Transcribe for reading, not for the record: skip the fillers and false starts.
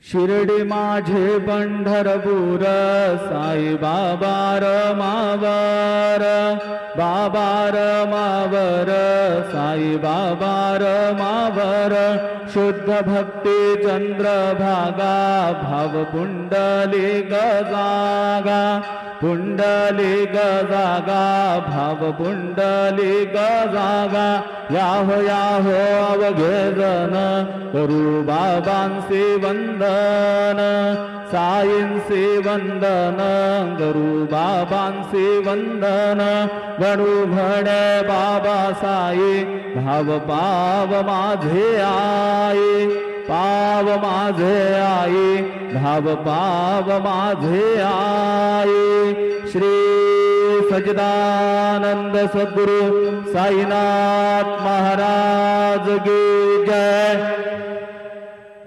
शिर्डी माझे पंढरपूर साई बाबा रमावर, बाबा रमावर साई बाबा रमावर, शुद्ध भक्ती चंद्रभागा भाव पुंडलिक जागा, पुंडलिक जागा भाव पुंडलिक जागा, याहो याहो अवघे जन करू बाबांसी वंदन, साईंसी वंदन करू बाबांसी वंदन, गणू म्हणे बाबा साई भाव पाव माझे आई, पाव माझे आई भाव पाव माझे आई। श्री सच्चिदानंद सद्गुरु साईनाथ महाराज की जय।